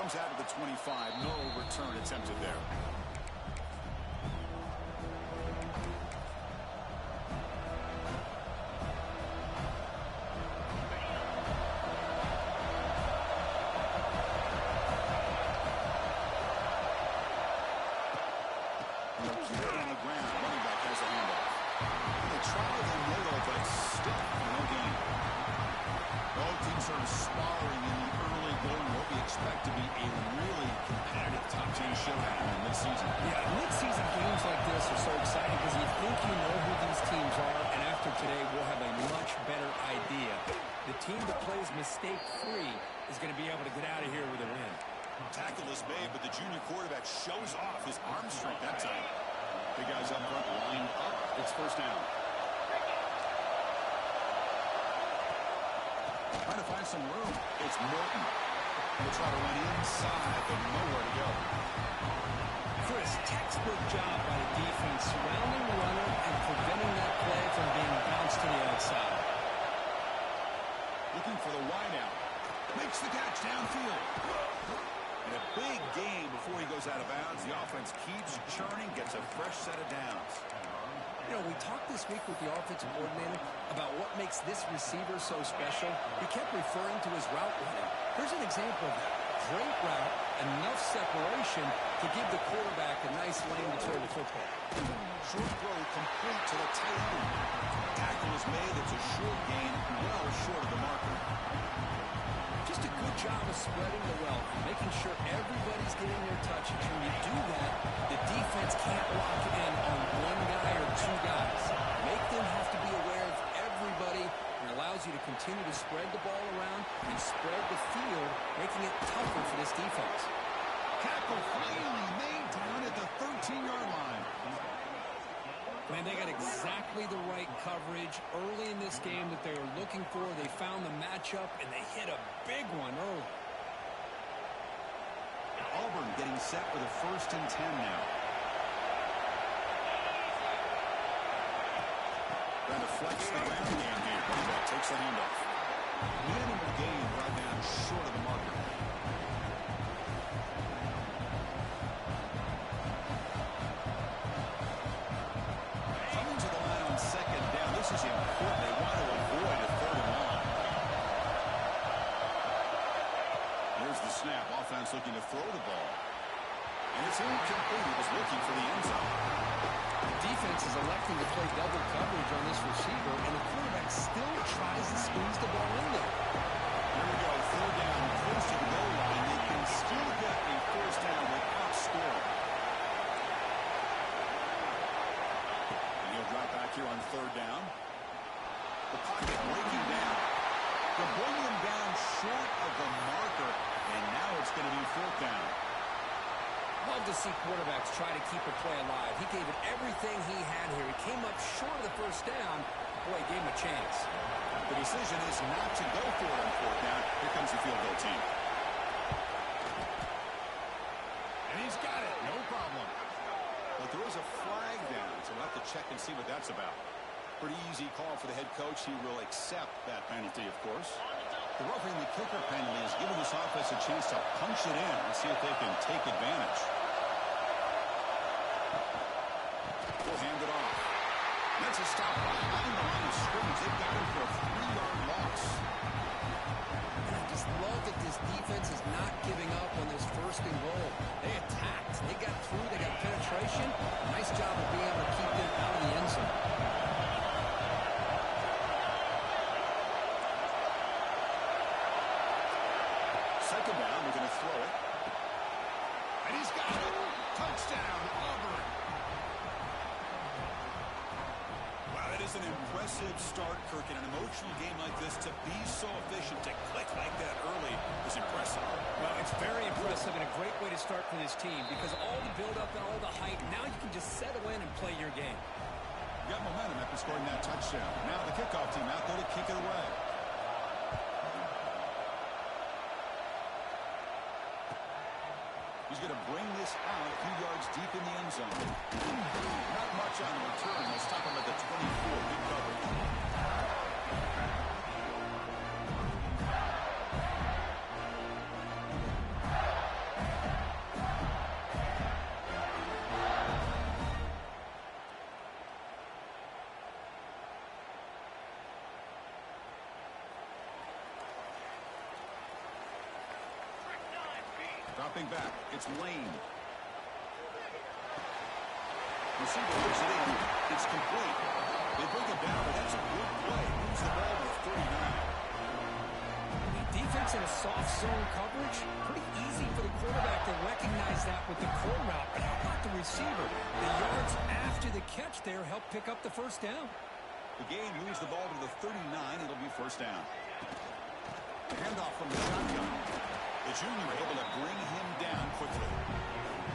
Comes out of the 25. No return attempted there. Mistake-free is going to be able to get out of here with a win. Tackle is made, but the junior quarterback shows off his arm strength that time. Big guys up front lined up. It's first down. Trying to find some room. It's Morton. He'll try to run inside, but nowhere to go. Chris, textbook job by the defense surrounding the runner and preventing that play from being bounced to the outside. Looking for the wideout. Makes the catch downfield. And a big gain before he goes out of bounds. The offense keeps churning, gets a fresh set of downs. You know, we talked this week with the offensive coordinator about what makes this receiver so special. He kept referring to his route running. Here's an example of that. Great route, enough separation to give the quarterback a nice lane to throw the football. Short throw complete to the tight end. Tackle is made. It's a short gain, well short of the marker. Just a good job of spreading the wealth, making sure everybody's getting their touches. When you do that, the defense can't lock in on one guy or two guys. Make them have to be aware of everybody, and allows you to continue to spread the ball around and spread the field, making it tougher for this defense. Tackle finally made down at the 13-yard line. Man, they got exactly the right coverage early in this game that they were looking for. They found the matchup, and they hit a big one early. Auburn getting set for the 1st and 10 now. Trying to flex the ground game here. That takes the handoff. Minimal gain right now, short of the marker. Coming to the line on 2nd down. This is important. They want to avoid a 3rd and long. Here's the snap. Offense looking to throw the ball. And it's incomplete. He was looking for the end zone. The defense is electing to play double coverage on this receiver, and the quarterback still tries to squeeze the ball in there. Here we go. 4th down. Close to the goal line. They can still get a 1st down without scoring. And he'll drop back here on 3rd down. The pocket breaking down. They'll bring him down short of the marker, and now it's going to be 4th down. Love to see quarterbacks try to keep a play alive. He gave it everything he had here. He came up short of the 1st down. Boy, he gave him a chance. The decision is not to go for it on 4th down. Here comes the field goal team. And he's got it. No problem. But there is a flag down, so we'll have to check and see what that's about. Pretty easy call for the head coach. He will accept that penalty, of course. The roughing the kicker penalty has given this offense a chance to punch it in and see if they can take advantage. We'll hand it off. That's a stop behind the line of scrimmage. They've got him for a 3-yard loss. And I just love that this defense is not giving up on this 1st and goal. They attacked. They got through. They got penetration. Nice job of being able to keep them out of the end zone. Start, Kirk, in an emotional game like this, to be so efficient, to click like that early is impressive. Well, it's very impressive and a great way to start for this team because all the build-up and all the hype, now you can just settle in and play your game. You got momentum after scoring that touchdown. Now the kickoff team out there to kick it away. He's going to bring this out a few yards deep in the end zone. Not much on the return. They'll stop him at the 24. Good coverage. Dropping back, it's Lane. Receiver puts it in. It's complete. They bring it down, but that's a good play. Moves the ball to the 39. Defense in a soft zone coverage, pretty easy for the quarterback to recognize that with the curl route. But how about the receiver? The yards after the catch there help pick up the first down. The gain moves the ball to the 39. It'll be first down. Handoff from the shotgun. The junior able to bring him down quickly.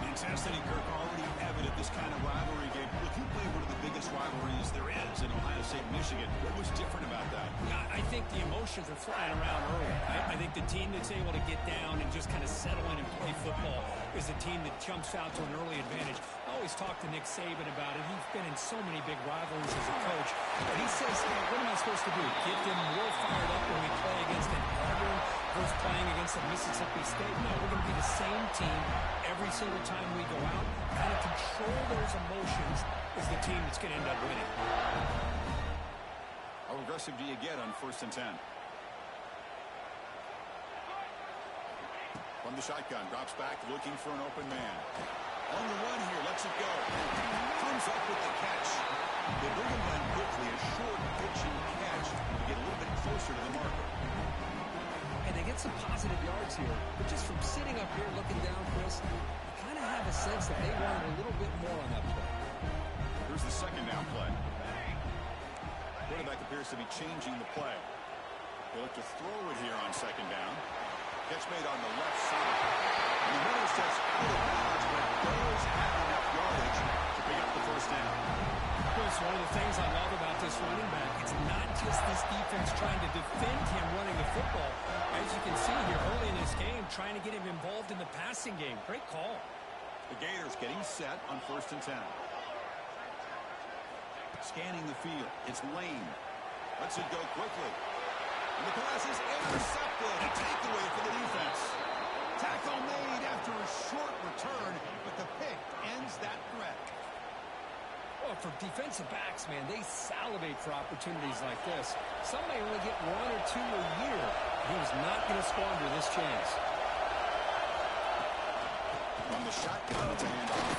Intensity, Kirk, already evident this kind of rivalry game. Look, you play one of the biggest rivalries there is in Ohio State, Michigan. What was different about that? Yeah, I think the emotions are flying around early. I think the team that's able to get down and just kind of settle in and play football is the team that jumps out to an early advantage. I always talk to Nick Saban about it. He's been in so many big rivalries as a coach. But he says, hey, what am I supposed to do? Get them more fired up when we play against an Auburn versus playing against a Mississippi State? No, we're going to be the same team every single time we go out. Kind of control those emotions is the team that's going to end up winning. How aggressive do you get on 1st and 10? From the shotgun, drops back, looking for an open man. On the run here, lets it go. Comes up with the catch. They bring him down quickly, a short pitching catch to get a little bit closer to the marker. And they get some positive yards here. But just from sitting up here looking down, Chris, you kind of have a sense that they wanted a little bit more on that play. Here's the second down play. Quarterback appears to be changing the play. They look to throw it here on 2nd down. Catch made on the left side. And the runner steps out of bounds, but does have enough yardage to pick up the first down. Chris, one of the things I love about this running back, it's not just this defense trying to defend him running the football. As you can see here early in this game, trying to get him involved in the passing game. Great call. The Gators getting set on 1st and 10. Scanning the field. It's Lane. Lets it go quickly. And the pass is intercepted. A takeaway for the defense. Tackle made after a short return, but the pick ends that threat. Well, for defensive backs, man, they salivate for opportunities like this. Some may only get 1 or 2 a year. He was not going to squander this chance. From the shotgun, it's a handoff.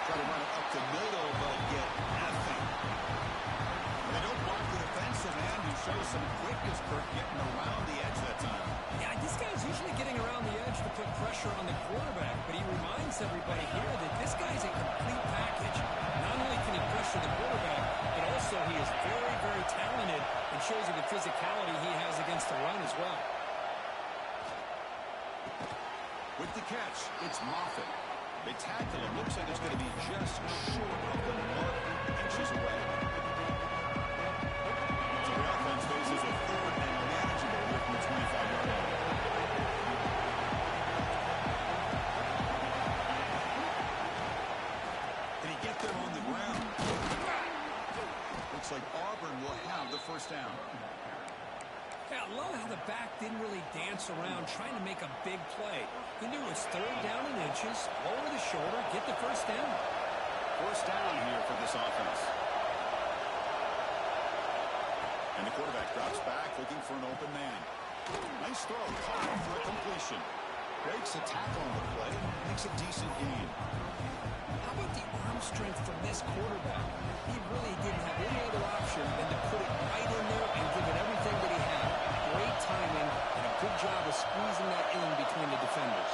Try to run it up the middle, but get nothing. They don't block the defensive end, who shows some quickness, Kirk, getting around the edge that time. Yeah, this guy's usually getting around the edge to put pressure on the quarterback, but he reminds everybody here that this guy's a complete package. Not only can he pressure the quarterback, but also he is very, very talented and shows you the physicality he has against the run as well. With the catch, it's Moffitt. They tackle him. Looks like it's going to be just short of the mark, inches away. So the offense faces a 3rd and manageable here from the 25-yard line. Can he get there on the ground? Looks like Auburn will have the first down. Yeah, I love how the back didn't really dance around trying to make a big play. He knew it was 3rd down in inches, lower the shoulder, get the first down. First down here for this offense. And the quarterback drops back, looking for an open man. Nice throw, caught for a completion. Breaks a tackle on the play, makes a decent gain. How about the arm strength from this quarterback? He really didn't have any other option than to put it right in there and give it everything that he had. Great timing and a good job of squeezing that in between the defenders.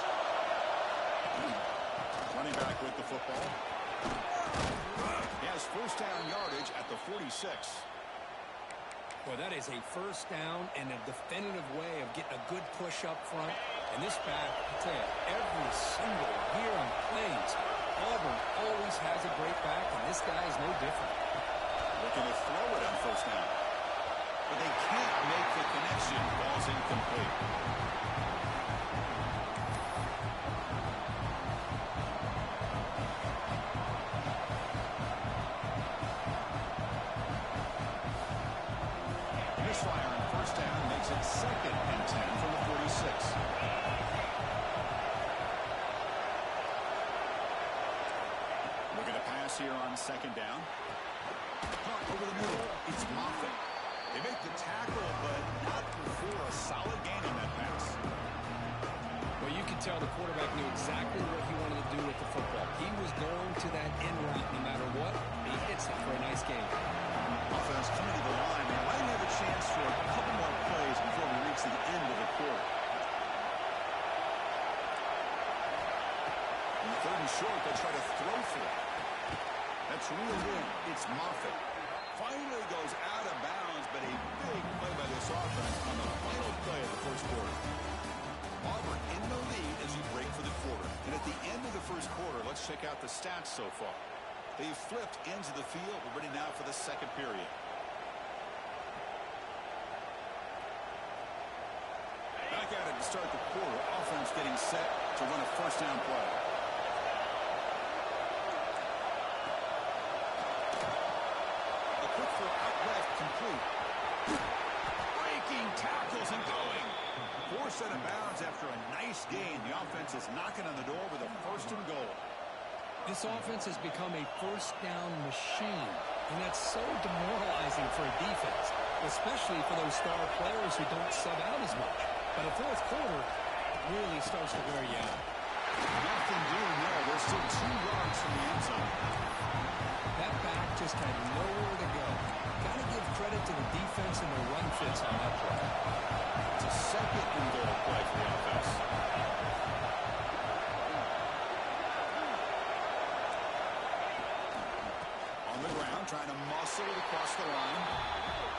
Running back with the football. He has first down yardage at the 46. Well, that is a first down and a definitive way of getting a good push up front. And this back, I tell you, every single year on plays, Auburn always has a great back, and this guy is no different. Looking to throw it on first down. But they can't make the connection. Ball's incomplete. Misfire on first down makes it 2nd and 10 from the 46. Looking to pass here on 2nd down. Caught over the middle. It's Moffitt. They make the tackle, but not before a solid gain on that pass. Well, you could tell the quarterback knew exactly what he wanted to do with the football. He was going to that in route no matter what. He hits it for a nice game. Offense coming to the line. They might have a chance for a couple more plays before we reach the end of the quarter. And 3rd and short, they'll try to throw for it. That's reeled in. It's Moffitt. Finally goes out of bounds, but a big play by this offense on the final play of the first quarter. Auburn in the lead as you break for the quarter. And at the end of the first quarter, let's check out the stats so far. They've flipped ends of the field. We're ready now for the second period. Back at it to start the quarter. Offense getting set to run a first down play. A quick throw out left, complete. Breaking tackles and going. Forced out of bounds after a nice gain. The offense is knocking on the door with a 1st and goal. This offense has become a first down machine, and that's so demoralizing for a defense, especially for those star players who don't sub out as much. By the fourth quarter, it really starts to wear you out. Nothing doing there. There's still 2 yards from the end zone. That back just had nowhere to go. Got to give credit to the defense and the run fits on that play. It's a 2nd and goal play for the offense. On the ground, trying to muscle it across the line.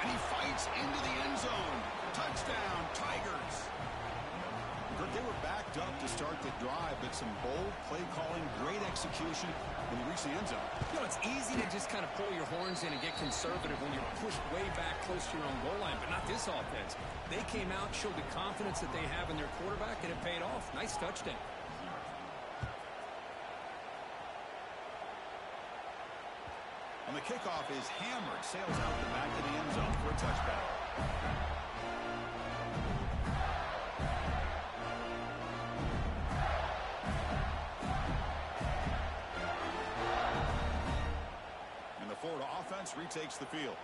And he fights into the end zone. Touchdown, Tigers. They were backed up to start the drive, but some bold play calling, great execution when they reach the end zone. You know, it's easy to just kind of pull your horns in and get conservative when you're pushed way back close to your own goal line, but not this offense. They came out, showed the confidence that they have in their quarterback, and it paid off. Nice touchdown. And the kickoff is hammered, sails out the back of the end zone for a touchback. Florida offense retakes the field.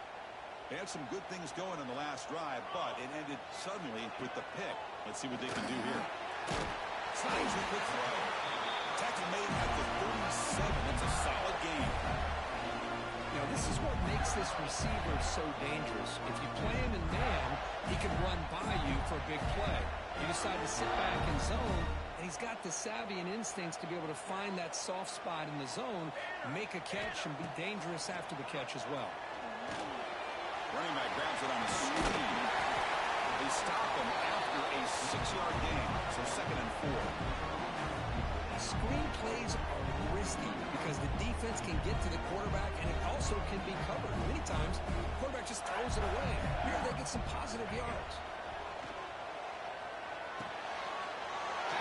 They had some good things going in the last drive, but it ended suddenly with the pick. Let's see what they can do here. Slides a quick throw. Tackle made at the 37. It's a solid game. You know, this is what makes this receiver so dangerous. If you play him in man, he can run by you for a big play. You decide to sit back in zone, and he's got the savvy and instincts to be able to find that soft spot in the zone, make a catch, and be dangerous after the catch as well. Running back grabs it on a screen. They stop him after a 6-yard gain, so 2nd and 4. Screen plays are risky because the defense can get to the quarterback, and it also can be covered. Many times, the quarterback just throws it away. Here, they get some positive yards.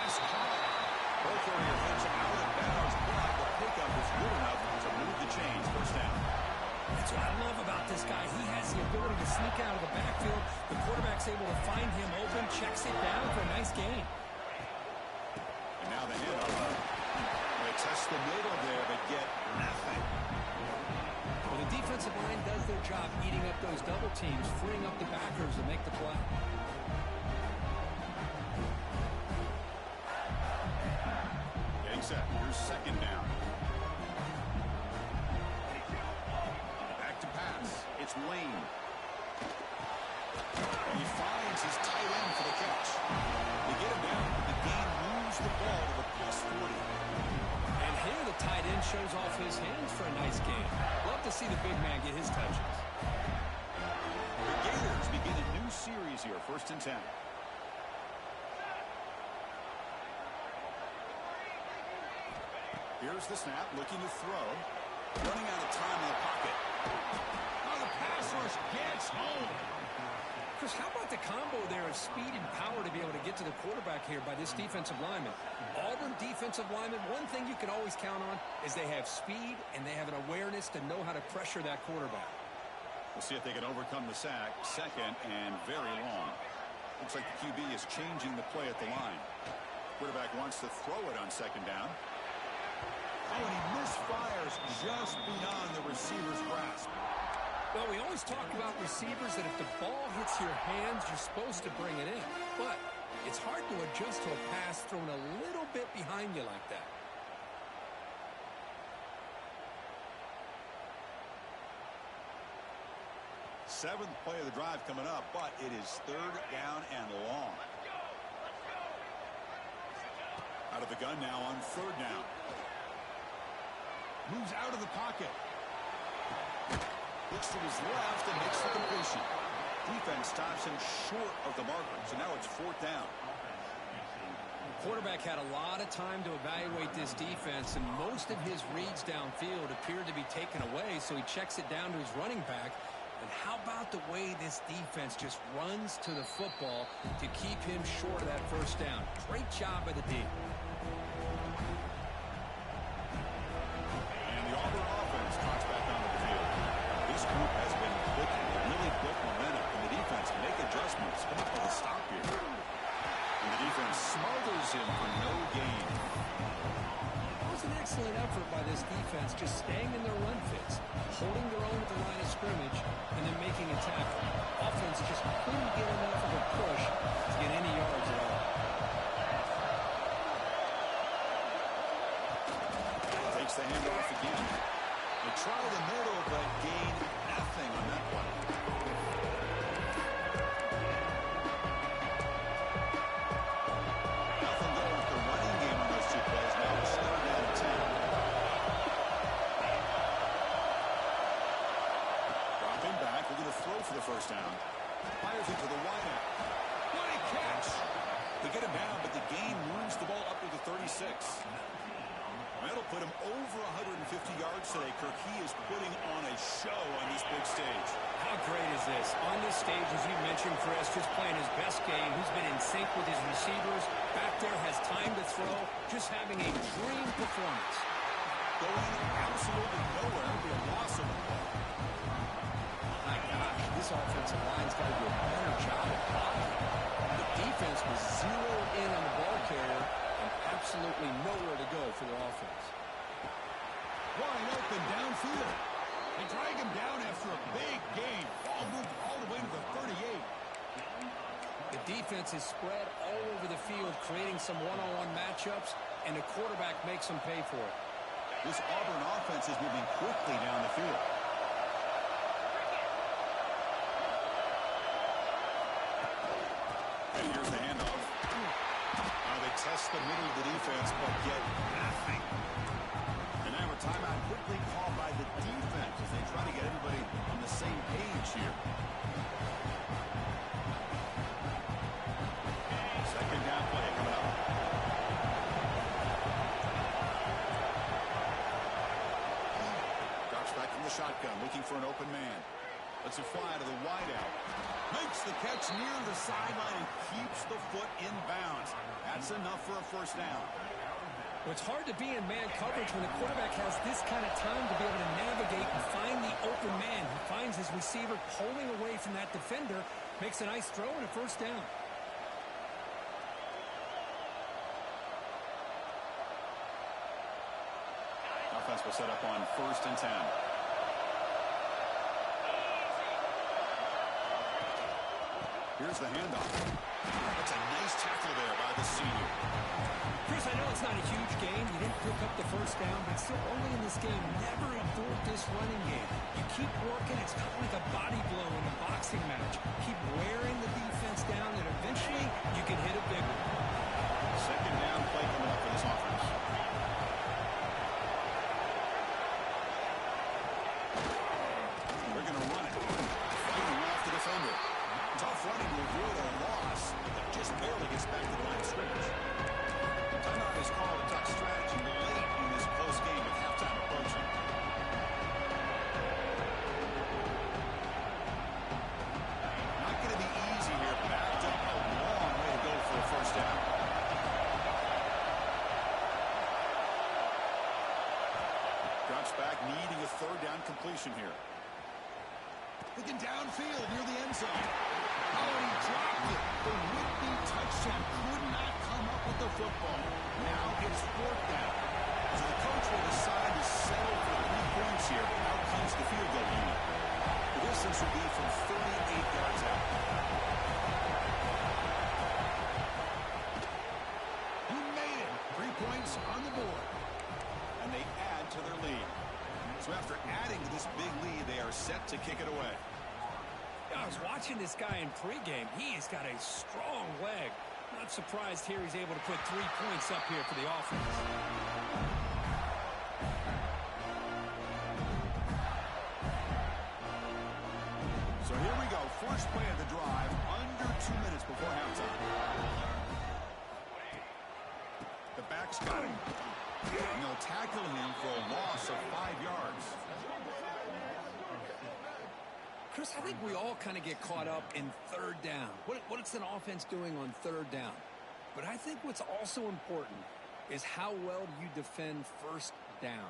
Both Warrior hits out of bounds, but the pickup is good enough to move the chains. First down. That's what I love about this guy. He has the ability to sneak out of the backfield. The quarterback's able to find him open, checks it down for a nice gain. And now the handoff. They test the middle there, but get nothing. Well, the defensive line does their job eating up those double teams, freeing up the backers to make the play. Set. Here's 2nd down. Back to pass. It's Lane. He finds his tight end for the catch. They get him down. The game moves the ball to the +40. And here the tight end shows off his hands for a nice game. Love to see the big man get his touches. The Gators begin a new series here. 1st and 10. Here's the snap, looking to throw. Running out of time in the pocket. Oh, the pass rush gets home. Chris, how about the combo there of speed and power to be able to get to the quarterback here by this defensive lineman? Auburn defensive lineman, one thing you can always count on is they have speed and they have an awareness to know how to pressure that quarterback. We'll see if they can overcome the sack. 2nd and very long. Looks like the QB is changing the play at the line. Quarterback wants to throw it on 2nd down. Oh, and he misfires just beyond the receiver's grasp. Well, we always talk about receivers that if the ball hits your hands, you're supposed to bring it in. But It's hard to adjust to a pass thrown a little bit behind you like that. Seventh play of the drive coming up, but it is third down and long. Out of the gun now on third down. Moves out of the pocket. Looks to his left and makes the completion. Defense stops him short of the marker, so now it's fourth down. Quarterback had a lot of time to evaluate this defense, and most of his reads downfield appeared to be taken away, so he checks it down to his running back. And how about the way this defense just runs to the football to keep him short of that first down? Great job by the D. And the Auburn offense comes back onto the field. This group has been clicking. They really built momentum, and the defense can make adjustments. Come up with a stop here. And the defense smothers him for no gain. It was an excellent effort by this defense, just staying in their run fits, holding their own at the line of scrimmage, and then making a tackle. Offense just couldn't get enough of a push to get any yards at all. Takes the handoff again. They try the middle, but gain nothing on that play. Nothing going with the running game on those two plays. Now it's third down and 10. Dropping back, looking to throw for the first down. Fires into the wideout. What a catch! They get him down, but the gain moves the ball up to the 36. That'll put him over 150 yards today. Kirk, he is putting on a show on this big stage. How great is this? On this stage, as you mentioned, Chris, just playing his best game. He's been in sync with his receivers. Back there, has time to throw. Just having a dream performance. Going absolutely nowhere. It'll be a loss of the ball. My gosh, this offensive line's got to do a better job of blocking. The defense was zeroed in on the ball carrier and absolutely nowhere to go for their offense. Wide open downfield. They drag him down after a big gain. Ball moved all the way to the 38. The defense is spread all over the field, creating some one-on-one matchups, and the quarterback makes them pay for it. This Auburn offense is moving quickly down the field. And here's the handoff. Now they test the middle of the defense, but get nothing. And now a timeout quickly called by the defense as they try to get everybody on the same page here. Second down play coming up. Drops back from the shotgun, looking for an open man. Lets it fly to the wideout. Makes the catch near the sideline and keeps the foot in bounds. That's enough for a first down. Well, it's hard to be in man coverage when the quarterback has this kind of time to be able to navigate and find the open man. He finds his receiver pulling away from that defender, makes a nice throw and a first down. Offense will set up on 1st and 10. Here's the handoff. That's a nice tackle there by the senior. Chris, I know it's not a huge game. You didn't pick up the first down, but still early in this game, never abort this running game. You keep working. It's kind of like a body blow in a boxing match. Keep wearing the defense down, and eventually you can hit a big one. Second down play coming up for this offense. They're going to run it. Fighting off the defender. Tough running to avoid a loss, but just barely gets back to the line of scrimmage. Timeout is called to talk strategy late in this close game with halftime approaching. Not going to be easy here. Backed up a long way to go for a first down. Drops back, needing a third down completion here. Looking downfield near the end zone. Oh, he dropped it. The would-be touchdown could not come up with the football. Now it's fourth down. So the coach will decide to settle for 3 points here. Out comes the field goal unit. The distance will be from 38 yards out. So after adding to this big lead, they are set to kick it away. I was watching this guy in pregame. He has got a strong leg. Not surprised here he's able to put 3 points up here for the offense. So here we go. First play of the drive, under 2 minutes before halftime. The back's got him. And they'll tackle him for a loss of 5 yards. Chris, I think we all kind of get caught up in third down. What's an offense doing on third down? But I think what's also important is how well you defend first down.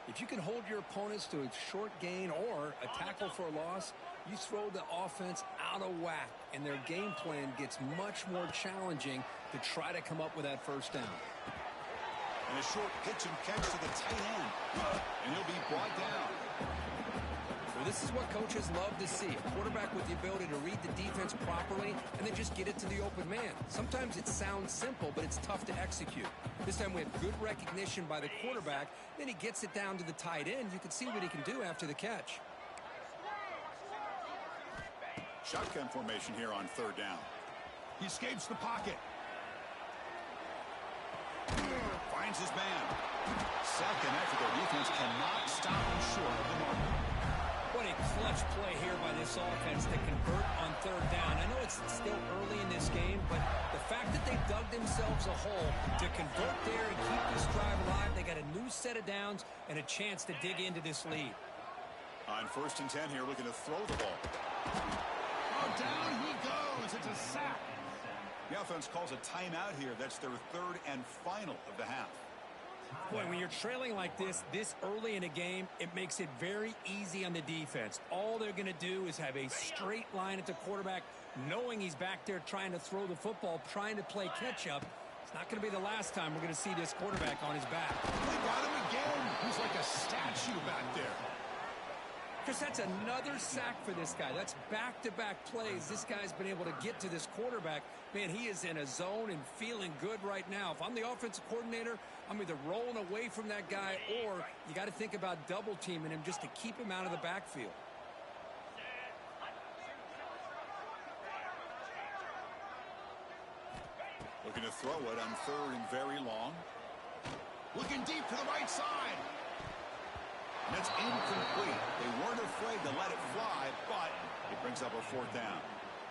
If you can hold your opponents to a short gain or a tackle for a loss, you throw the offense out of whack, and their game plan gets much more challenging to try to come up with that first down. And a short pitch and catch to the tight end. And he'll be brought down. Well, this is what coaches love to see. A quarterback with the ability to read the defense properly and then just get it to the open man. Sometimes it sounds simple, but it's tough to execute. This time we have good recognition by the quarterback. Then he gets it down to the tight end. You can see what he can do after the catch. Shotgun formation here on third down. He escapes the pocket. Finds his man. Second after their defense cannot stop him short of the mark. What a clutch play here by this offense to convert on third down. I know it's still early in this game, but the fact that they dug themselves a hole to convert there and keep this drive alive, they got a new set of downs and a chance to dig into this lead. On 1st and 10 here, looking to throw the ball. Oh, down he goes. It's a sack. The offense calls a timeout here. That's their third and final of the half. Boy, when you're trailing like this early in a game, it makes it very easy on the defense. All they're going to do is have a straight line at the quarterback, knowing he's back there trying to throw the football, trying to play catch-up. It's not going to be the last time we're going to see this quarterback on his back. They got him again. He's like a statue back there. Because that's another sack for this guy. That's back-to-back plays. This guy's been able to get to this quarterback. Man, he is in a zone and feeling good right now. If I'm the offensive coordinator, I'm either rolling away from that guy or you got to think about double-teaming him just to keep him out of the backfield. Looking to throw it on third and very long. Looking deep to the right side. And that's incomplete. They weren't afraid to let it fly, but it brings up a 4th down.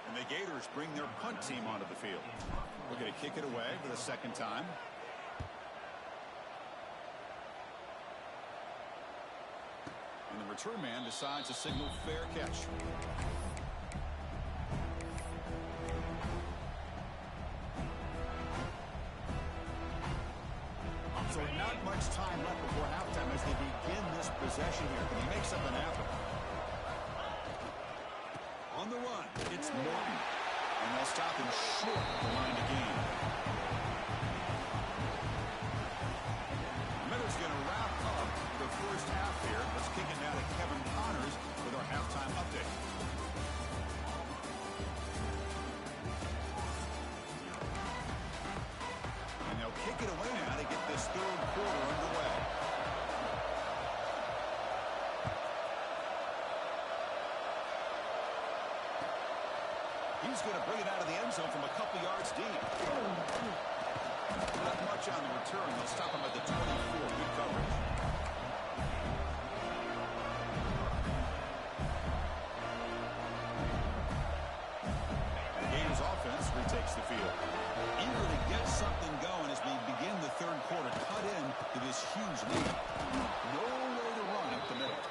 And the Gators bring their punt team onto the field. We're going to kick it away for the second time. And the return man decides to signal fair catch. So not much time left before halftime as they begin this possession here. Can he make something happen? On the run, it's Norton. And they'll stop him short of the line to gain. Miller's going to wrap up the first half here. Let's kick it now to Kevin Connors with our halftime update. And they'll kick it away now to get this third quarter underway. He's going to bring it out of the end zone from a couple yards deep. Not much on the return. They'll stop him at the 24. Good coverage. The Gators offense retakes the field. Eager to get something going as we begin the third quarter. Cut in to this huge lead. Nowhere to run up the middle.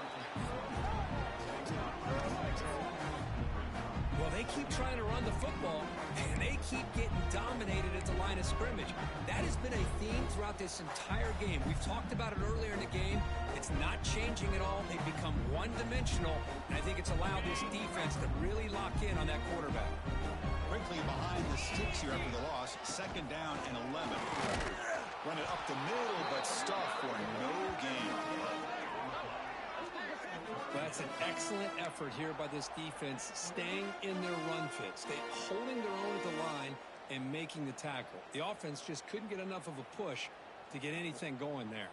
Well, they keep trying to run the football, and they keep getting dominated at the line of scrimmage. That has been a theme throughout this entire game. We've talked about it earlier in the game. It's not changing at all. They've become one-dimensional, and I think it's allowed this defense to really lock in on that quarterback. Quickly behind the sticks here after the loss. 2nd down and 11. Run it up the middle, but stuff for no gain. That's an excellent effort here by this defense, staying in their run fit, holding their own at the line and making the tackle. The offense just couldn't get enough of a push to get anything going there.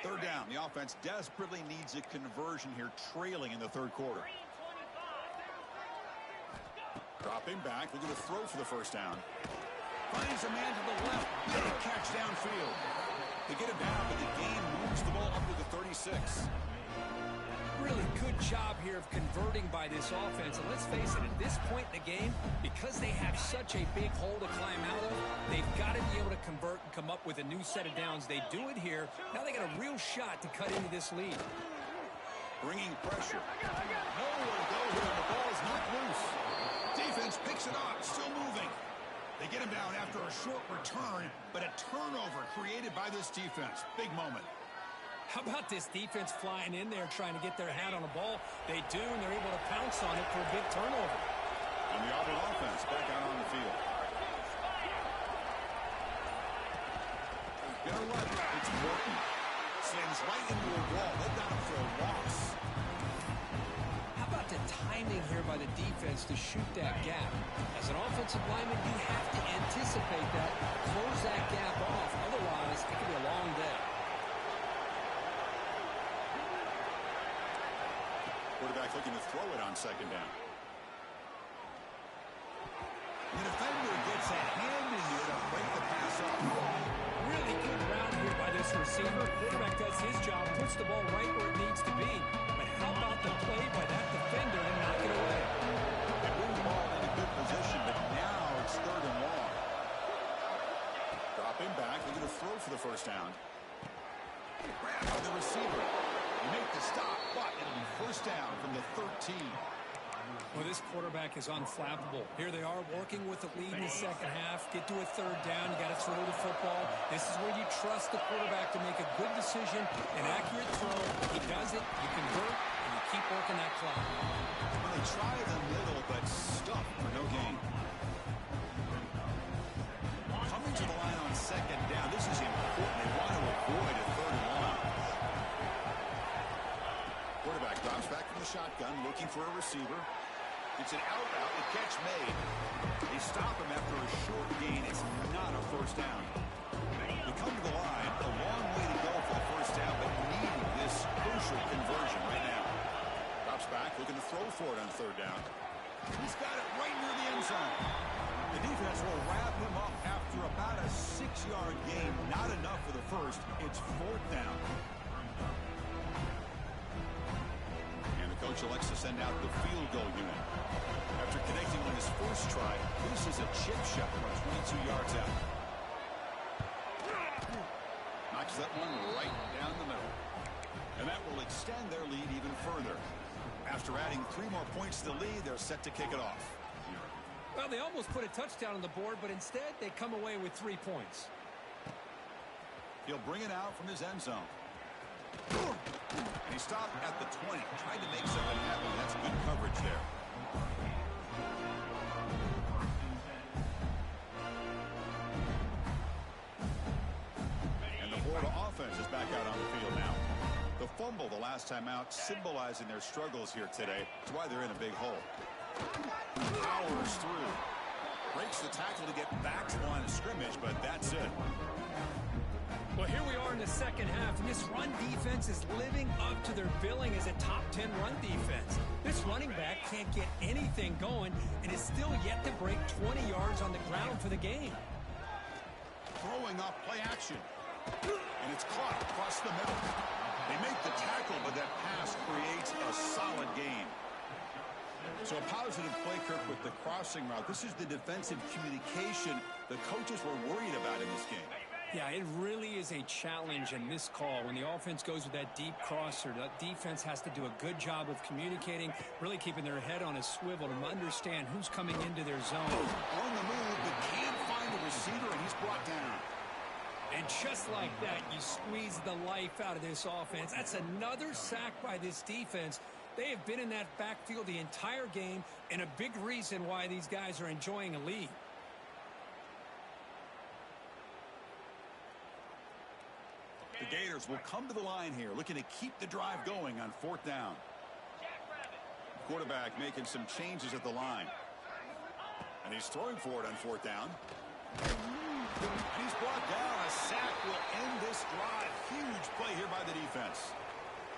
Third down. The offense desperately needs a conversion here, trailing in the third quarter. Dropping back, looking to throw for the first down. Finds a man to the left. Big catch downfield. They get him down, but the game moves the ball up to the 36. Really good job here of converting by this offense. And let's face it, at this point in the game, because they have such a big hole to climb out of, they've got to be able to convert and come up with a new set of downs. They do it here. Now they got a real shot to cut into this lead. Bringing pressure. Nowhere to go here. The ball is knocked loose. Defense picks it up, still moving. They get him down after a short return, but a turnover created by this defense. Big moment. How about this defense flying in there trying to get their hat on the ball? They do, and they're able to pounce on it for a big turnover. And the Auburn offense back out on the field. Gonna run it. It's Morton. Sends right into a wall. They've got him for a loss. How about the timing here by the defense to shoot that gap? As an offensive lineman, you have to anticipate that, close that gap off. Otherwise, it could be a long day. Quarterback looking to throw it on second down. The defender gets a hand in there to break the pass up. Really good route here by this receiver. Quarterback does his job, puts the ball right where it needs to be. But how about the play by that defender and knock it away? They bring the ball in a good position, but now it's third and long. Dropping back, looking to throw for the first down. Grab by the receiver. Make the stop, but it'll be first down from the 13. Well, this quarterback is unflappable. Here they are working with the lead in the second half. Get to a third down. You got to throw the football. This is where you trust the quarterback to make a good decision, an accurate throw. He does it, you convert, and you keep working that clock. Well, they try the middle, but stuck for no gain. Coming to the line on second down. This is important. They want to avoid a third and long. Quarterback drops back from the shotgun, looking for a receiver. It's an out route. The catch made. They stop him after a short gain. It's not a first down. They come to the line. A long way to go for the first down, but needing this crucial conversion right now. Drops back, looking to throw for it on third down. He's got it right near the end zone. The defense will wrap him up after about a 6-yard gain. Not enough for the first. It's fourth down. Coach elects to send out the field goal unit. After connecting on his first try, this is a chip shot from 22 yards out. Knocks that one right down the middle. And that will extend their lead even further. After adding 3 more points to the lead, they're set to kick it off. Well, they almost put a touchdown on the board, but instead they come away with 3 points. He'll bring it out from his end zone. And he stopped at the 20, tried to make something happen. That's good coverage there. And the Florida offense is back out on the field now. The fumble the last time out, symbolizing their struggles here today. That's why they're in a big hole. Powers through. Breaks the tackle to get back to the line of scrimmage, but that's it. Well, here we are in the second half, and this run defense is living up to their billing as a top 10 run defense. This running back can't get anything going and is still yet to break 20 yards on the ground for the game. Throwing up play action. And it's caught across the middle. They make the tackle, but that pass creates a solid gain. So a positive play, Kirk, with the crossing route. This is the defensive communication the coaches were worried about in this game. Yeah, it really is a challenge in this call. When the offense goes with that deep crosser, the defense has to do a good job of communicating, really keeping their head on a swivel to understand who's coming into their zone. On the move, but can't find the receiver, and he's brought down. And just like that, you squeeze the life out of this offense. That's another sack by this defense. They have been in that backfield the entire game, and a big reason why these guys are enjoying a lead. The Gators will come to the line here, looking to keep the drive going on fourth down. Quarterback making some changes at the line. And he's throwing for it on fourth down. And he's brought down. A sack will end this drive. Huge play here by the defense.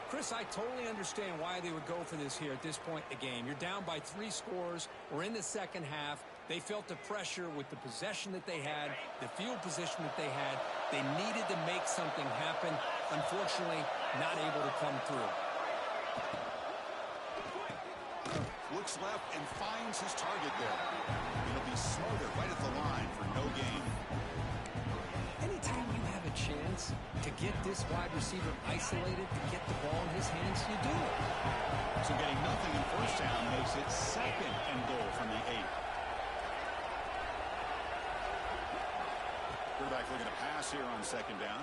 Chris, I totally understand why they would go for this here at this point in the game. You're down by 3 scores. We're in the second half. They felt the pressure with the possession that they had, the field position that they had. They needed to make something happen. Unfortunately, not able to come through. Looks left and finds his target there. It'll be smothered right at the line for no gain. Anytime you have a chance to get this wide receiver isolated, to get the ball in his hands, you do it. So getting nothing in first down makes it second and goal from the 8. Quarterback looking to pass here on second down.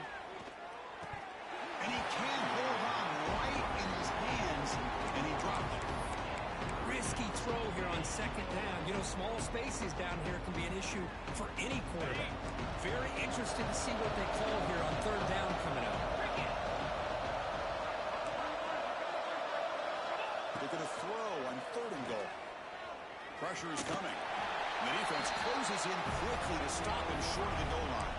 And he can hold on right in his hands, and he dropped it. Risky throw here on second down. You know, small spaces down here can be an issue for any quarterback. Very interested to see what they call here on third down coming up. They're going to throw on third and goal. Pressure is coming. And the defense closes in quickly to stop him short of the goal line.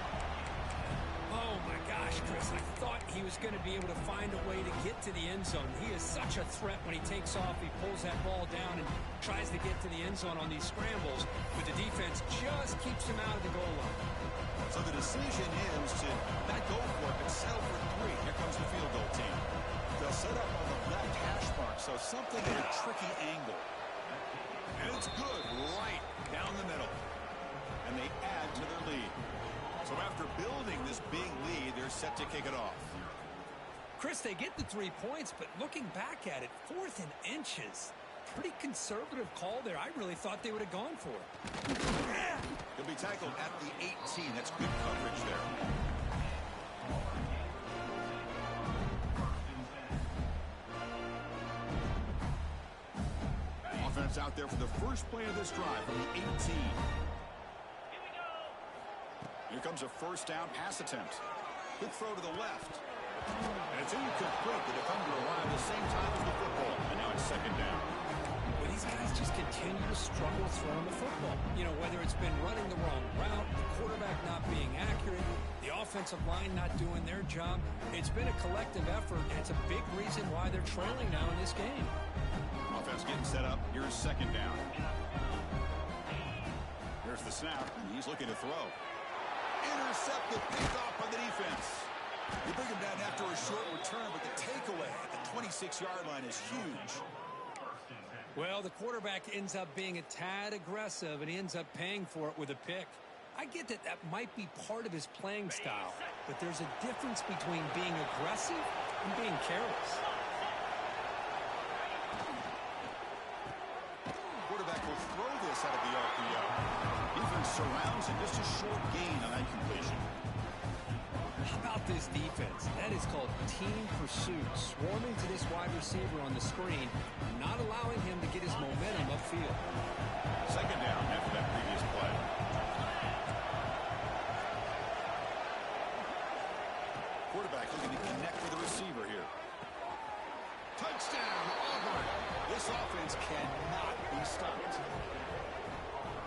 Oh, my gosh, Chris. I thought he was going to be able to find a way to get to the end zone. He is such a threat when he takes off. He pulls that ball down and tries to get to the end zone on these scrambles. But the defense just keeps him out of the goal line. So the decision is to not go for it, but settle for 3. Here comes the field goal team. They'll set up on the left hash mark, so something at a tricky angle. And it's good, right down the middle. And they add to their lead. So after building this big lead, they're set to kick it off. Chris, they get the 3 points, but looking back at it, 4th and inches. Pretty conservative call there. I really thought they would have gone for it. He'll be tackled at the 18. That's good coverage there. Offense out there for the first play of this drive from the 18. Here comes a first down pass attempt. Good throw to the left. And it's incomplete. The defender arrived at the same time as the football. And now it's second down. Well, these guys just continue to struggle throwing the football. You know, whether it's been running the wrong route, the quarterback not being accurate, the offensive line not doing their job. It's been a collective effort, and it's a big reason why they're trailing now in this game. Offense getting set up. Here's second down. Here's the snap, and he's looking to throw. Intercepted, picked off by the defense. You bring him down after a short return, but the takeaway at the 26-yard line is huge. Well, the quarterback ends up being a tad aggressive, and he ends up paying for it with a pick. I get that that might be part of his playing style, but there's a difference between being aggressive and being careless. Quarterback will throw this out of the RPO. Defense surrounds him, just a short gain on that completion. How about this defense? That is called team pursuit. Swarming to this wide receiver on the screen, not allowing him to get his momentum upfield. Second down after that previous play. Quarterback looking to connect with the receiver here. Touchdown, Auburn. This offense cannot be stopped.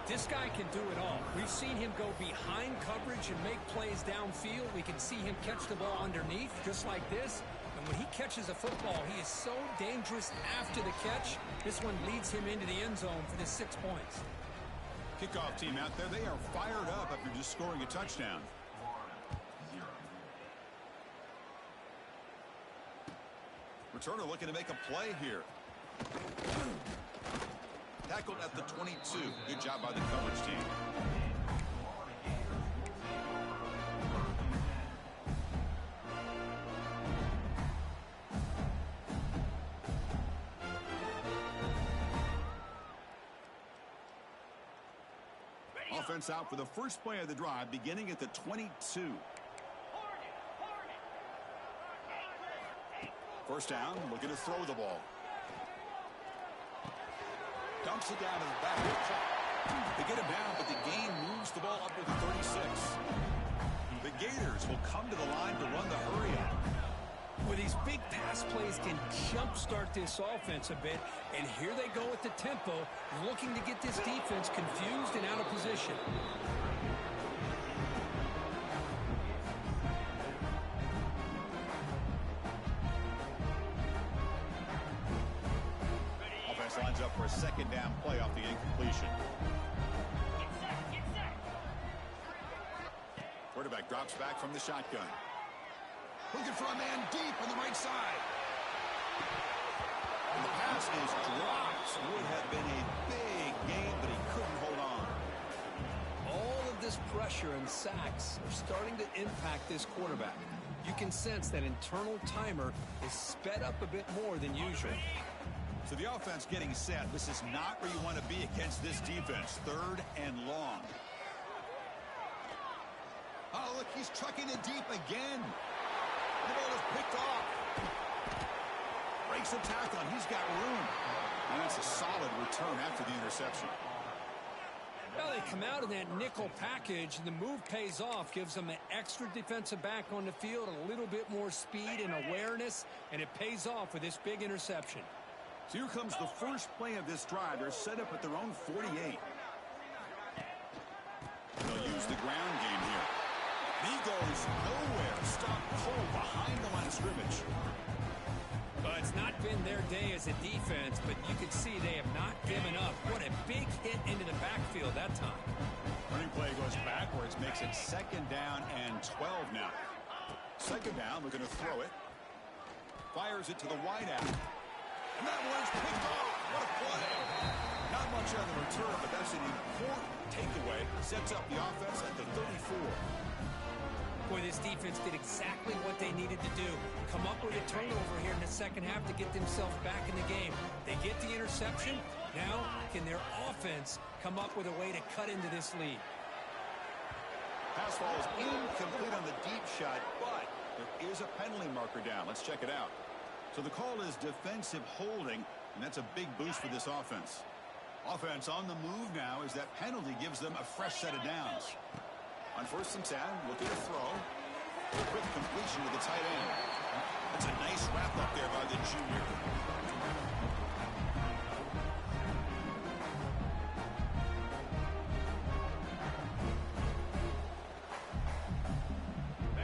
This guy can do it all. We've seen him go behind coverage and make plays downfield. We can see him catch the ball underneath, just like this. And when he catches a football, he is so dangerous after the catch. This one leads him into the end zone for the 6 points. Kickoff team out there, they are fired up after just scoring a touchdown. Returner looking to make a play here. Tackled at the 22. Good job by the coverage team. Offense out for the first play of the drive, beginning at the 22. First down, looking to throw the ball. Dumps it down to the back. They get him down, but the gain moves the ball up to the 36. The Gators will come to the line to run the hurry up. Well, these big pass plays can jumpstart this offense a bit, and here they go at the tempo, looking to get this defense confused and out of position. offense lines up for a second down play off the incompletion. Quarterback drops back from the shotgun. Looking for a man deep on the right side. And the pass is dropped. Would have been a big game, but he couldn't hold on. All of this pressure and sacks are starting to impact this quarterback. You can sense that internal timer is sped up a bit more than usual. So the offense getting set. This is not where you want to be against this defense. 3rd and long. Oh, look, he's trucking it deep again. The ball is picked off. Breaks the tackle, and he's got room. And that's a solid return after the interception. Well, they come out in that nickel package, and the move pays off, gives them an extra defensive back on the field, a little bit more speed and awareness, and it pays off with this big interception. So here comes the first play of this drive. They're set up at their own 48. They'll use the ground game here. He goes nowhere. Stop cold behind the line of scrimmage. Well, it's not been their day as a defense, but you can see they have not given up. What a big hit into the backfield that time. Running play goes backwards, makes it 2nd down and 12 now. 2nd down, looking to throw it. Fires it to the wideout. And that one's picked off. What a play. Not much on the return, but that's an important takeaway. Sets up the offense at the 34. Boy, this defense did exactly what they needed to do. Come up with a turnover here in the second half to get themselves back in the game. They get the interception. Now, can their offense come up with a way to cut into this lead? Pass falls incomplete on the deep shot, but there is a penalty marker down. Let's check it out. So the call is defensive holding, and that's a big boost for this offense. Offense on the move now as that penalty gives them a fresh set of downs. On 1st and 10, looking to throw. A quick completion to the tight end. That's a nice wrap up there by the junior.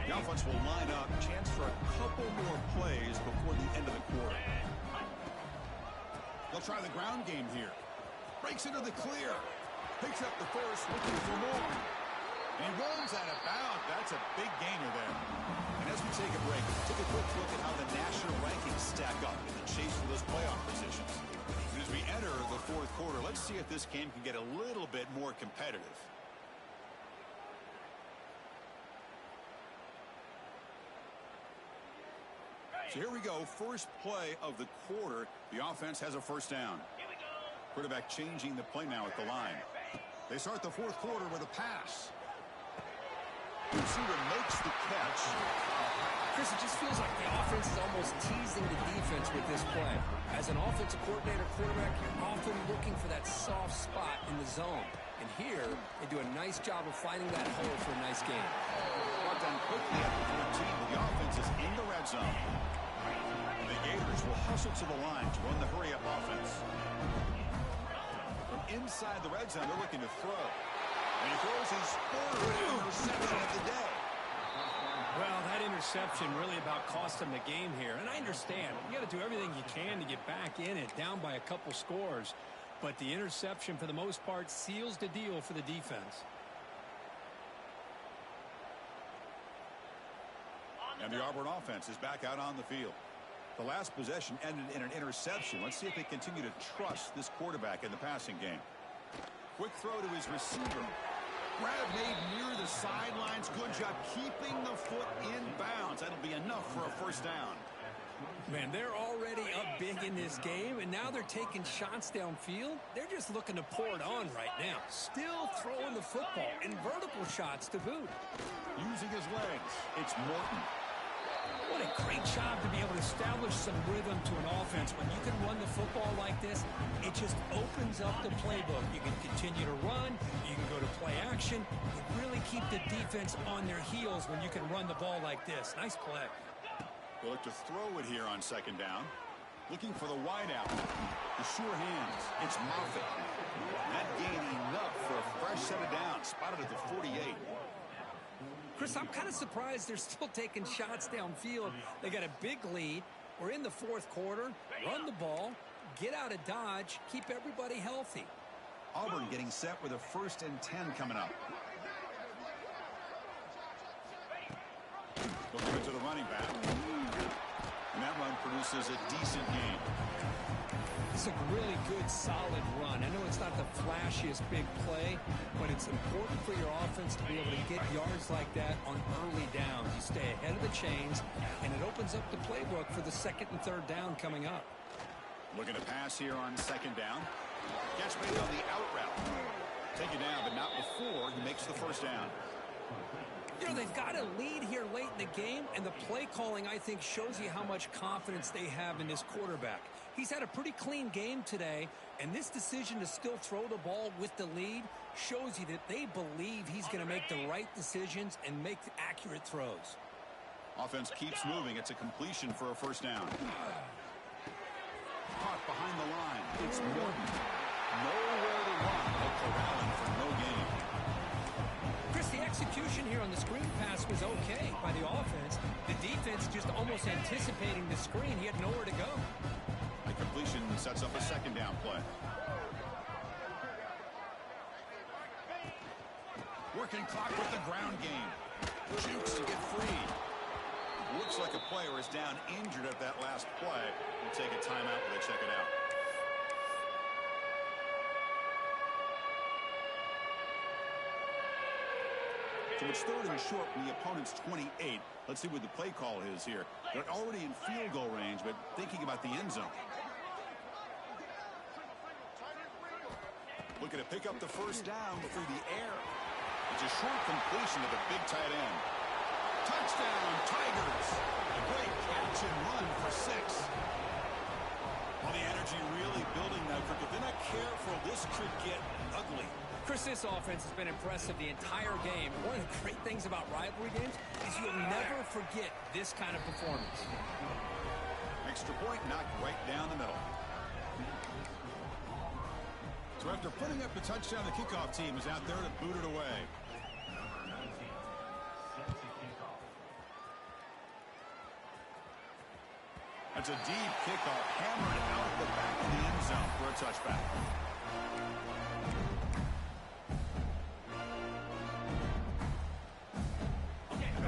The offense will line up. Chance for a couple more plays before the end of the quarter. They'll try the ground game here. Breaks into the clear. Picks up the first, looking for more. And he runs out of bounds. That's a big gainer there. And as we take a break, take a quick look at how the national rankings stack up in the chase for those playoff positions. And as we enter the 4th quarter, let's see if this game can get a little bit more competitive. So here we go. First play of the quarter. The offense has a 1st down. Quarterback changing the play now at the line. They start the 4th quarter with a pass. Receiver makes the catch. Chris, it just feels like the offense is almost teasing the defense with this play. As an offensive coordinator, quarterback, you're often looking for that soft spot in the zone. And here, they do a nice job of finding that hole for a nice game. Brought down quickly at the 14, but the offense is in the red zone. And the Gators will hustle to the line to run the hurry-up offense. From inside the red zone, they're looking to throw. And he throws his 4th interception of the day. Well, that interception really about cost them the game here. And I understand. You got to do everything you can to get back in it, down by a couple scores. But the interception, for the most part, seals the deal for the defense. And the Auburn offense is back out on the field. The last possession ended in an interception. Let's see if they continue to trust this quarterback in the passing game. Quick throw to his receiver. Grab made near the sidelines. Good job keeping the foot in bounds. That'll be enough for a 1st down. Man, they're already up big in this game, and now they're taking shots downfield. They're just looking to pour it on right now. Still throwing the football, and vertical shots to boot. Using his legs, it's Morton. What a great job to be able to establish some rhythm to an offense. When you can run the football like this, it just opens up the playbook. You can continue to run. You can go to play action. You really keep the defense on their heels when you can run the ball like this. Nice play. They'll look to throw it here on 2nd down. Looking for the wideout. The sure hands. It's Moffitt. That gain enough for a fresh set of downs. Spotted at the 48. Chris, I'm kind of surprised they're still taking shots downfield. They got a big lead. We're in the 4th quarter. Run the ball. get out of Dodge, keep everybody healthy. Auburn getting set with a 1st and 10 coming up. Looking into the running back. And that run produces a decent gain. It's a really good, solid run. I know it's not the flashiest big play, but it's important for your offense to be able to get yards like that on early downs. You stay ahead of the chains, and it opens up the playbook for the 2nd and 3rd down coming up. Looking to pass here on 2nd down. Catch made on the out route. Take it down, but not before he makes the 1st down. You know, they've got a lead here late in the game, and the play calling, I think, shows you how much confidence they have in this quarterback. He's had a pretty clean game today, and this decision to still throw the ball with the lead shows you that they believe he's going to make the right decisions and make accurate throws. Offense keeps moving. It's a completion for a 1st down. Caught behind the line. It's Morton. Nowhere to run. They'll corral him for no gain. Chris, the execution here on the screen pass was okay by the offense. The defense just almost anticipating the screen. He had nowhere to go. The completion sets up a 2nd down play. Working clock with the ground game. Jukes to get free. Looks like a player is down injured at that last play. We'll take a timeout while they check it out. So it's 3rd and short from the opponent's 28. Let's see what the play call is here. They're already in field goal range, but thinking about the end zone. Looking to pick up the 1st down through the air. It's a short completion to the big tight end. Touchdown, Tigers! A great catch and run for 6. Well, the energy really building now. If they're not careful, this could get ugly. Chris, this offense has been impressive the entire game. One of the great things about rivalry games is you'll never forget this kind of performance. Extra point knocked right down the middle. So after putting up the touchdown, the kickoff team is out there to boot it away. That's a deep kickoff, hammered out the back of the end zone for a touchback.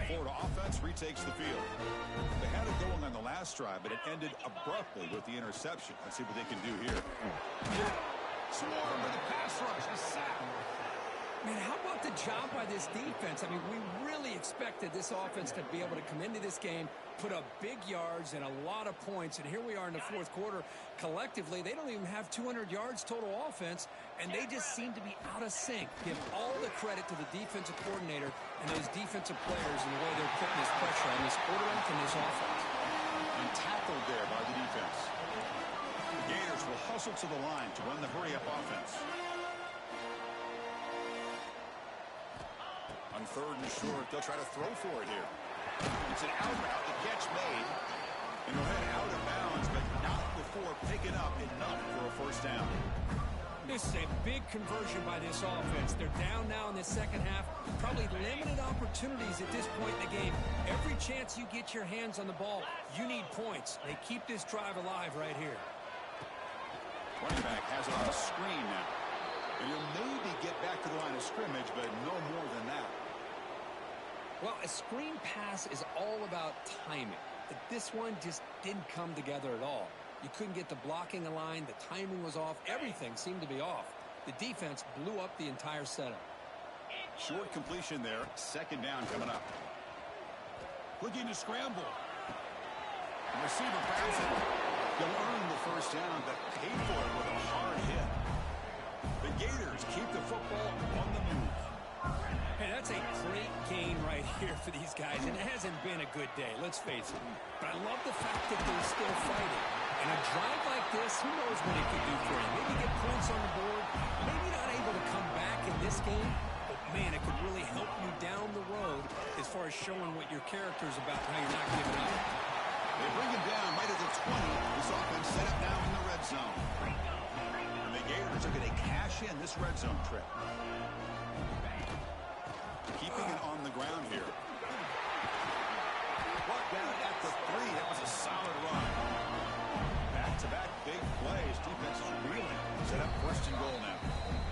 Florida offense retakes the field. They had it going on the last drive, but it ended abruptly with the interception. Let's see what they can do here. Swarm with the pass rush. A sack. Man, how about the job by this defense? I mean, we really expected this offense to be able to come into this game, put up big yards and a lot of points, and here we are in the 4th quarter. Collectively, they don't even have 200 yards total offense, and they just seem to be out of sync. Give all the credit to the defensive coordinator and those defensive players and the way they're putting this pressure on this quarterback and this offense. And tackled there by the defense. The Gators will hustle to the line to run the hurry-up offense. On 3rd and short, they'll try to throw for it here. It's an out route, the catch made. And he'll head out of bounds, but not before picking up enough for a 1st down. This is a big conversion by this offense. They're down now in the 2nd half. Probably limited opportunities at this point in the game. Every chance you get your hands on the ball, you need points. They keep this drive alive right here. Running back has it on the screen now. And he'll maybe get back to the line of scrimmage, but no more than that. Well, a screen pass is all about timing. But this one just didn't come together at all. You couldn't get the blocking line. The timing was off. Everything seemed to be off. The defense blew up the entire setup. Short completion there. 2nd down coming up. Looking to scramble. The receiver grabs it. He'll earn the 1st down, but paid for it with a hard hit. The Gators keep the football on the move. Hey, that's a great gain right here for these guys, and it hasn't been a good day, let's face it. But I love the fact that they're still fighting. And a drive like this, who knows what it could do for you? Maybe get points on the board, maybe not able to come back in this game, but man, it could really help you down the road as far as showing what your character's about and how you're not giving up. They bring him down right at the 20. This offense set up now in the red zone. And the Gators are going to cash in this red zone trip. Keeping it on the ground here. Brought down at the 3. That was a solid run. Back-to-back big plays. Defense is reeling. Set up first and goal now.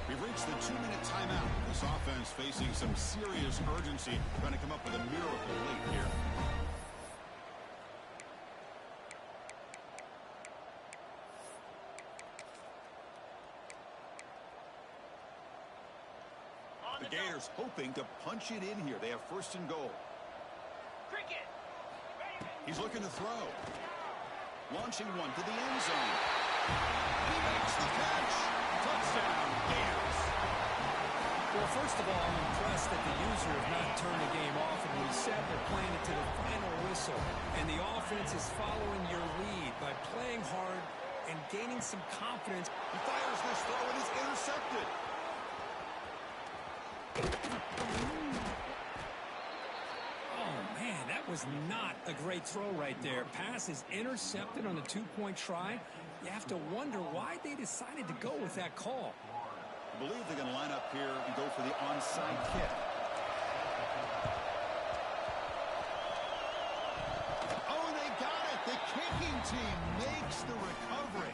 We've reached the 2-minute timeout. This offense facing some serious urgency, trying to come up with a miracle late here. The Gators hoping to punch it in here. They have first and goal. He's looking to throw. Launching one to the end zone. He makes the catch. Touchdown, Gators. Well, first of all, I'm impressed that the user has not turned the game off and reset. They're playing it to the final whistle. And the offense is following your lead by playing hard and gaining some confidence. He fires this throw and is intercepted. Was not a great throw right there. Pass is intercepted on the 2-point try. You have to wonder why they decided to go with that call. I believe they're going to line up here and go for the onside kick. Oh, they got it. The kicking team makes the recovery.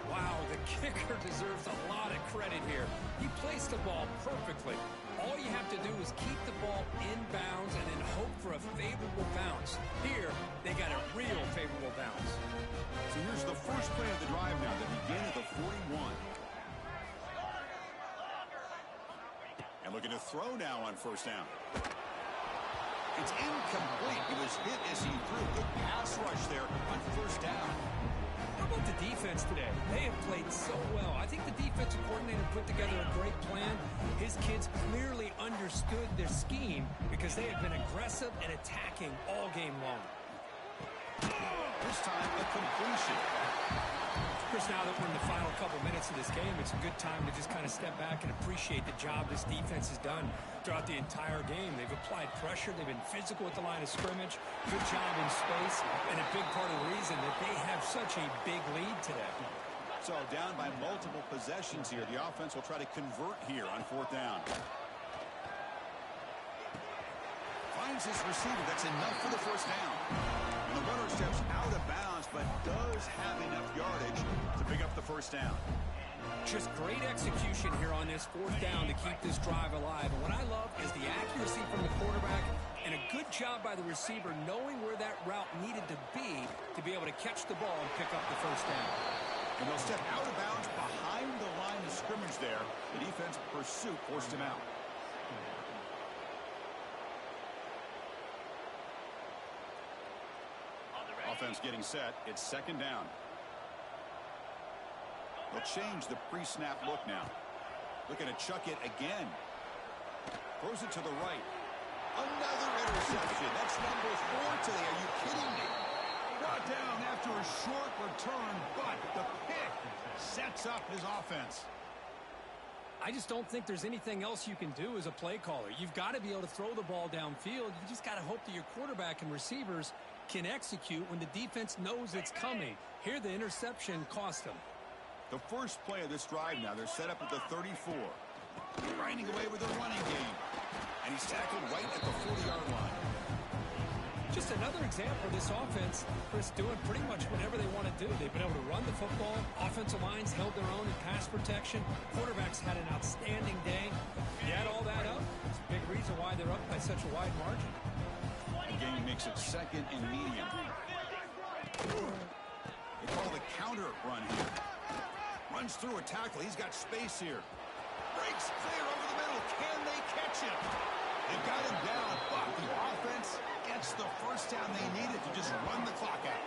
Wow, the kicker deserves a lot of credit here. He placed the ball perfectly. All you have to do is keep the ball in bounds and then hope for a favorable bounce. Here, they got a real favorable bounce. So here's the first play of the drive now. They begin at the 41. And looking to throw now on first down. It's incomplete. It was hit as he threw. Good pass rush there on first down. How about the defense today? They have played so well. I think the defensive coordinator put together a great plan. His kids clearly understood their scheme because they have been aggressive and attacking all game long. This time, a completion. Chris, now that we're in the final couple minutes of this game, it's a good time to just kind of step back and appreciate the job this defense has done throughout the entire game. They've applied pressure. They've been physical at the line of scrimmage. Good job in space. And a big part of the reason that they have such a big lead today. So down by multiple possessions here. The offense will try to convert here on fourth down. Finds his receiver. That's enough for the first down. And the runner steps out of bounds, but does have enough yardage to pick up the first down. Just great execution here on this fourth down to keep this drive alive. And what I love is the accuracy from the quarterback and a good job by the receiver knowing where that route needed to be able to catch the ball and pick up the first down. And they'll step out of bounds behind the line of scrimmage there. The defense pursuit forced him out. Offense getting set. It's second down. They'll change the pre-snap look now. Looking to chuck it again. Throws it to the right. Another interception. That's number 4 today. Are you kidding me? Brought down after a short return, but the pick sets up his offense. I just don't think there's anything else you can do as a play caller. You've got to be able to throw the ball downfield. You just got to hope that your quarterback and receivers can execute when the defense knows it's coming. Here, the interception cost them. The first play of this drive now, they're set up at the 34. Grinding away with the running game. And he's tackled right at the 40-yard line. Just another example of this offense, Chris, doing pretty much whatever they want to do. They've been able to run the football. Offensive lines held their own in pass protection. Quarterbacks had an outstanding day. You add all that up, it's a big reason why they're up by such a wide margin. The game makes it second and medium. They call the counter run here. Runs through a tackle. He's got space here. Breaks clear over the middle. Can they catch him? They've got him down, but the offense gets the first down they needed to just run the clock out.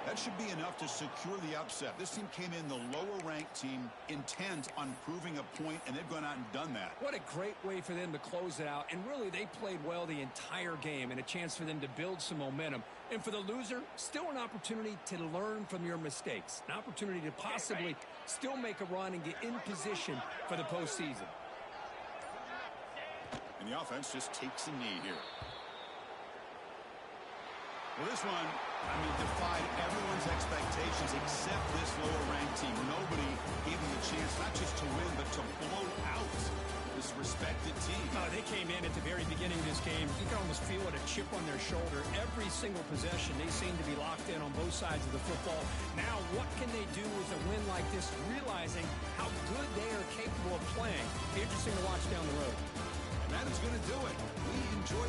That should be enough to secure the upset. This team came in the lower-ranked team intent on proving a point, and they've gone out and done that. What a great way for them to close it out. And really, they played well the entire game and a chance for them to build some momentum. And for the loser, still an opportunity to learn from your mistakes. An opportunity to possibly still make a run and get in position for the postseason. And the offense just takes a knee here. Well, this one, defied everyone's expectations except this lower-ranked team. Nobody gave them a chance not just to win, but to blow out this respected team. They came in at the very beginning of this game. You can almost feel it, a chip on their shoulder. Every single possession, they seem to be locked in on both sides of the football. Now, what can they do with a win like this, realizing how good they are capable of playing. Be interesting to watch down the road. And that is going to do it. We enjoyed